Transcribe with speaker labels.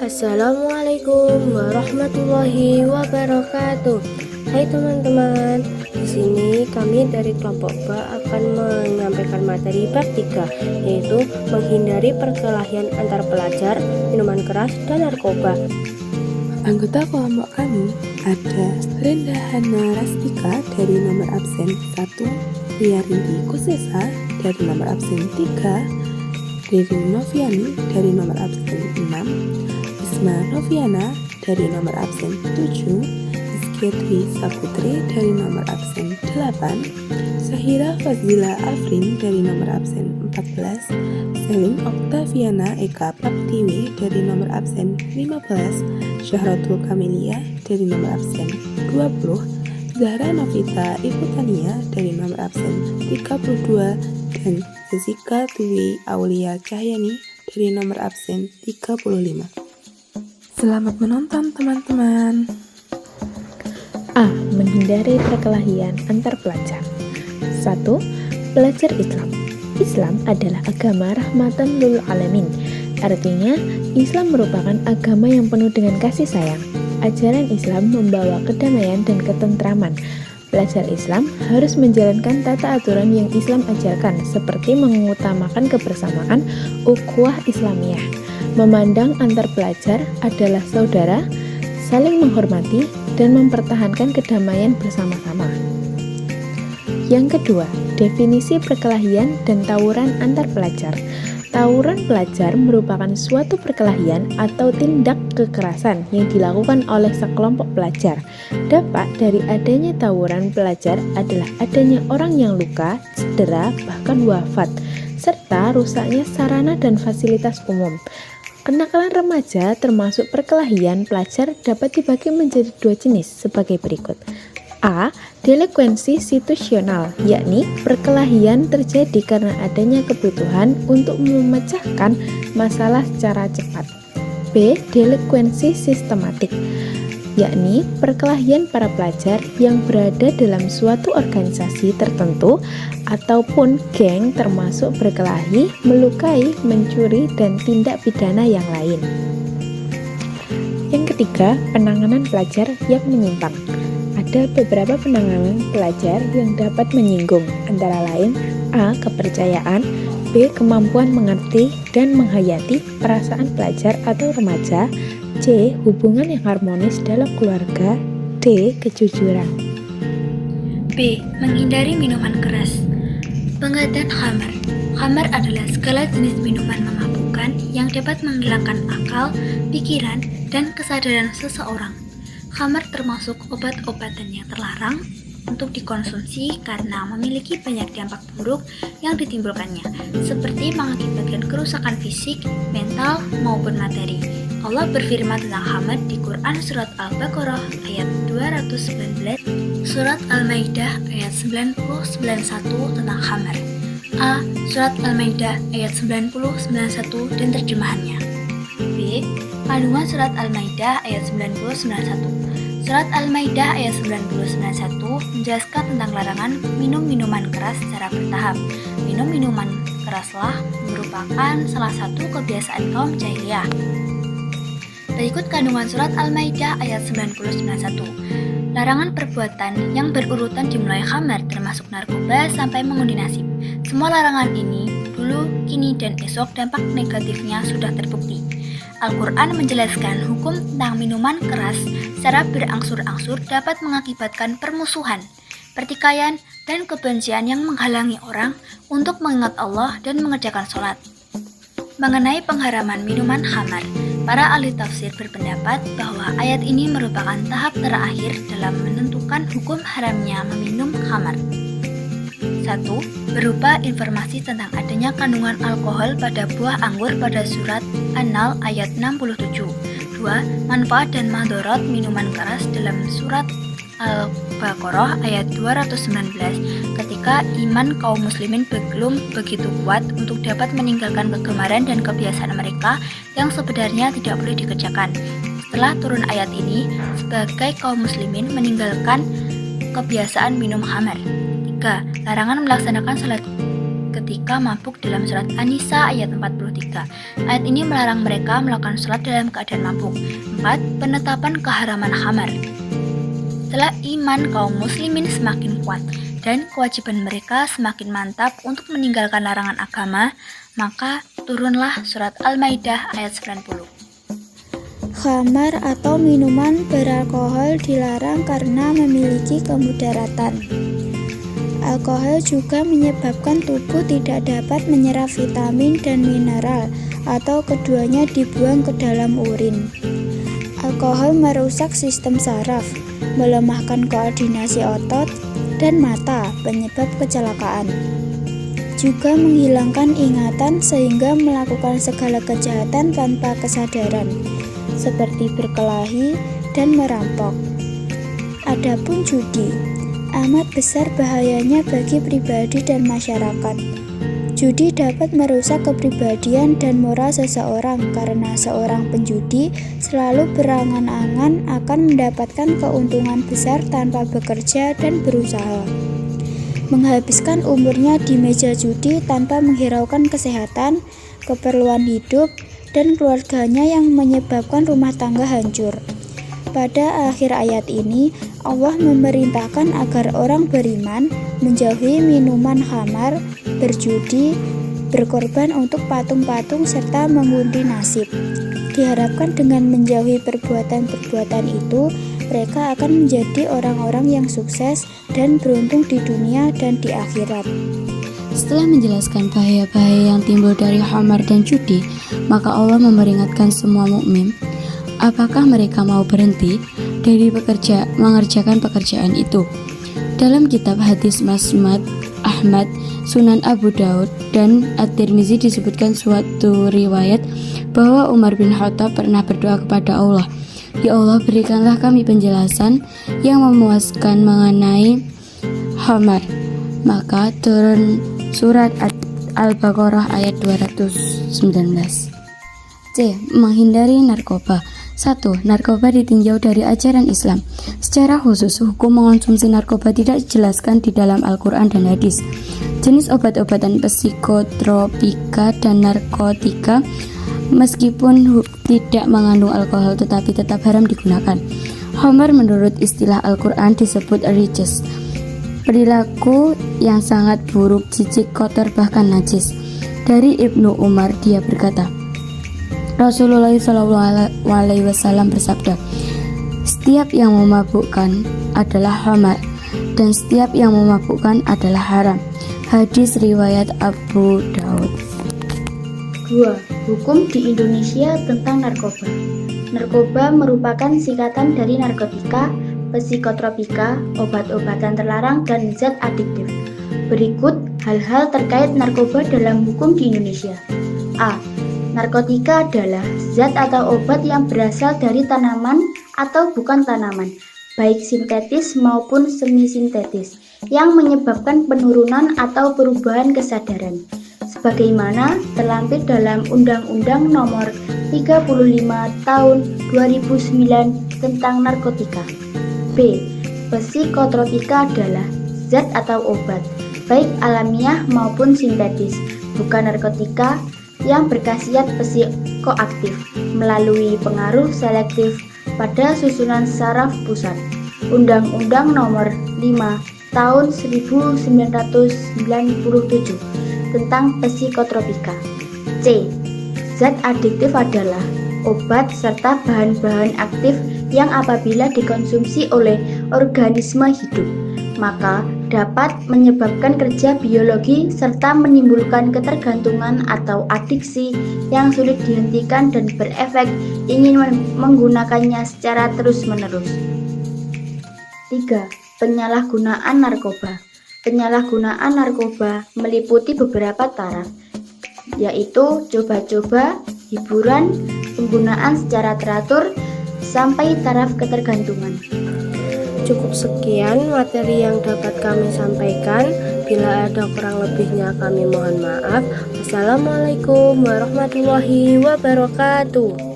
Speaker 1: Assalamualaikum warahmatullahi wabarakatuh. Hai teman-teman, di sini kami dari kelompok B akan menyampaikan materi bab 3, yaitu menghindari perkelahian antar pelajar, minuman keras, dan narkoba.
Speaker 2: Anggota kelompok kami ada Renda Hana Rastika dari nomor absen 1, Ria Rinti Kusesa dari nomor absen 3, Ririn Noviani dari nomor absen 6, Isma Noviana dari nomor absen 7, Rizky Saputri dari nomor absen 8, Sahira Fazila Afrin dari nomor absen 14, Selim Oktaviana Eka Praptiwi dari nomor absen 15, Syahratul Kamilia dari nomor absen 20, Zahra Novita Ifutania dari nomor absen 32, dan Jessica Dwi Aulia Cahyani dari nomor absen 35. Selamat menonton teman-teman.
Speaker 3: A. Menghindari perkelahian antar pelajar. 1. Belajar Islam. Islam adalah agama rahmatan lil alamin. Artinya, Islam merupakan agama yang penuh dengan kasih sayang. Ajaran Islam membawa kedamaian dan ketentraman. Belajar Islam harus menjalankan tata aturan yang Islam ajarkan, seperti mengutamakan kebersamaan, ukhuwah Islamiyah, memandang antar pelajar adalah saudara, saling menghormati, dan mempertahankan kedamaian bersama-sama. Yang kedua, definisi perkelahian dan tawuran antar pelajar. Tawuran pelajar merupakan suatu perkelahian atau tindak kekerasan yang dilakukan oleh sekelompok pelajar. Dampak dari adanya tawuran pelajar adalah adanya orang yang luka, cedera, bahkan wafat, serta rusaknya sarana dan fasilitas umum. Kenakalan remaja termasuk perkelahian pelajar dapat dibagi menjadi dua jenis sebagai berikut. A. Delekuensi situasional, yakni perkelahian terjadi karena adanya kebutuhan untuk memecahkan masalah secara cepat. B. Delekuensi sistematik, yakni perkelahian para pelajar yang berada dalam suatu organisasi tertentu ataupun geng, termasuk berkelahi, melukai, mencuri, dan tindak pidana yang lain. Yang ketiga, penanganan pelajar yang menyimpang. Ada beberapa penanganan pelajar yang dapat menyinggung, antara lain A. Kepercayaan, B. Kemampuan mengerti dan menghayati perasaan pelajar atau remaja, C. Hubungan yang harmonis dalam keluarga, D. Kejujuran.
Speaker 4: B. Menghindari minuman keras. Pengertian khamar. Khamar adalah segala jenis minuman memabukkan yang dapat menghilangkan akal, pikiran, dan kesadaran seseorang. Khamar termasuk obat-obatan yang terlarang untuk dikonsumsi karena memiliki banyak dampak buruk yang ditimbulkannya, seperti mengakibatkan kerusakan fisik, mental, maupun materi. Allah berfirman tentang khamar di Quran Surat Al-Baqarah ayat 219, Surat Al-Maidah ayat 90-91 tentang khamar. A. Surat Al-Maidah ayat 90-91 dan terjemahannya. B. Kandungan Surat Al-Maidah ayat 90-91. Surat Al-Maidah ayat 90-91 menjelaskan tentang larangan minum minuman keras secara bertahap. Minum minuman keraslah merupakan salah satu kebiasaan kaum jahiliyah. Berikut kandungan Surat Al-Maidah ayat 90-91. Larangan perbuatan yang berurutan dimulai khamar, termasuk narkoba sampai mengundi nasib. Semua larangan ini dulu, kini, dan esok dampak negatifnya sudah terbukti. Al-Quran menjelaskan hukum tentang minuman keras secara berangsur-angsur dapat mengakibatkan permusuhan, pertikaian, dan kebencian yang menghalangi orang untuk mengingat Allah dan mengerjakan sholat. Mengenai pengharaman minuman khamar, para ahli tafsir berpendapat bahwa ayat ini merupakan tahap terakhir dalam menentukan hukum haramnya meminum khamar. 1. Berupa informasi tentang adanya kandungan alkohol pada buah anggur pada surat An-Nahl ayat 67. 2. Manfaat dan madharat minuman keras dalam surat Al-Baqarah ayat 219 ketika iman kaum muslimin belum begitu kuat untuk dapat meninggalkan kegemaran dan kebiasaan mereka yang sebenarnya tidak boleh dikerjakan. Setelah turun ayat ini, sebagai kaum muslimin meninggalkan kebiasaan minum khamar. 3. Larangan melaksanakan salat ketika mabuk dalam surat An-Nisa ayat 43. Ayat ini melarang mereka melakukan sholat dalam keadaan mabuk. 4. Penetapan keharaman khamar. Setelah iman kaum muslimin semakin kuat dan kewajiban mereka semakin mantap untuk meninggalkan larangan agama, maka turunlah surat Al-Maidah ayat 90.
Speaker 5: Khamar atau minuman beralkohol dilarang karena memiliki kemudaratan. Alkohol juga menyebabkan tubuh tidak dapat menyerap vitamin dan mineral atau keduanya dibuang ke dalam urin. Alkohol merusak sistem saraf, melemahkan koordinasi otot dan mata, penyebab kecelakaan. Juga menghilangkan ingatan sehingga melakukan segala kejahatan tanpa kesadaran, seperti berkelahi dan merampok. Adapun judi, amat besar bahayanya bagi pribadi dan masyarakat. Judi dapat merusak kepribadian dan moral seseorang karena seorang penjudi selalu berangan-angan akan mendapatkan keuntungan besar tanpa bekerja dan berusaha. Menghabiskan umurnya di meja judi tanpa menghiraukan kesehatan, keperluan hidup, dan keluarganya yang menyebabkan rumah tangga hancur. Pada akhir ayat ini, Allah memerintahkan agar orang beriman menjauhi minuman khamar, berjudi, berkorban untuk patung-patung, serta mengundi nasib. Diharapkan dengan menjauhi perbuatan-perbuatan itu, mereka akan menjadi orang-orang yang sukses dan beruntung di dunia dan di akhirat.
Speaker 6: Setelah menjelaskan bahaya-bahaya yang timbul dari khamar dan judi, maka Allah memperingatkan semua mukmin. Apakah mereka mau berhenti dari mengerjakan pekerjaan itu? Dalam kitab hadis Musnad Ahmad, Sunan Abu Daud, dan At-Tirmizi disebutkan suatu riwayat bahwa Umar bin Khattab pernah berdoa kepada Allah, "Ya Allah, berikanlah kami penjelasan yang memuaskan mengenai khamar." Maka turun surat Al-Baqarah ayat 219. C. Menghindari narkoba. 1. Narkoba ditinjau dari ajaran Islam. Secara khusus, hukum mengonsumsi narkoba tidak dijelaskan di dalam Al-Quran dan hadis. Jenis obat-obatan psikotropika dan narkotika meskipun tidak mengandung alkohol tetapi tetap haram digunakan. Khamar menurut istilah Al-Quran disebut rijs, perilaku yang sangat buruk, jijik, kotor, bahkan najis. Dari Ibnu Umar, dia berkata, Rasulullah SAW bersabda, "Setiap yang memabukkan adalah khamar, dan setiap yang memabukkan adalah haram." Hadis riwayat Abu Daud.
Speaker 7: 2. Hukum di Indonesia tentang narkoba. Narkoba merupakan singkatan dari narkotika, psikotropika, obat-obatan terlarang, dan zat adiktif. Berikut hal-hal terkait narkoba dalam hukum di Indonesia. A. Narkotika adalah zat atau obat yang berasal dari tanaman atau bukan tanaman, baik sintetis maupun semi-sintetis, yang menyebabkan penurunan atau perubahan kesadaran, sebagaimana terlampir dalam Undang-Undang Nomor 35 Tahun 2009 tentang narkotika. B. Psikotropika adalah zat atau obat, baik alamiah maupun sintetis, bukan narkotika, yang berkhasiat psikoaktif melalui pengaruh selektif pada susunan saraf pusat. Undang-Undang Nomor 5 Tahun 1997 tentang psikotropika. C. Zat adiktif adalah obat serta bahan-bahan aktif yang apabila dikonsumsi oleh organisme hidup, maka dapat menyebabkan kerja biologi serta menimbulkan ketergantungan atau adiksi yang sulit dihentikan dan berefek ingin menggunakannya secara terus-menerus. 3. Penyalahgunaan narkoba. Penyalahgunaan narkoba meliputi beberapa taraf, yaitu coba-coba, hiburan, penggunaan secara teratur, sampai taraf ketergantungan.
Speaker 1: Cukup sekian materi yang dapat kami sampaikan. Bila ada kurang lebihnya kami mohon maaf. Wassalamualaikum warahmatullahi wabarakatuh.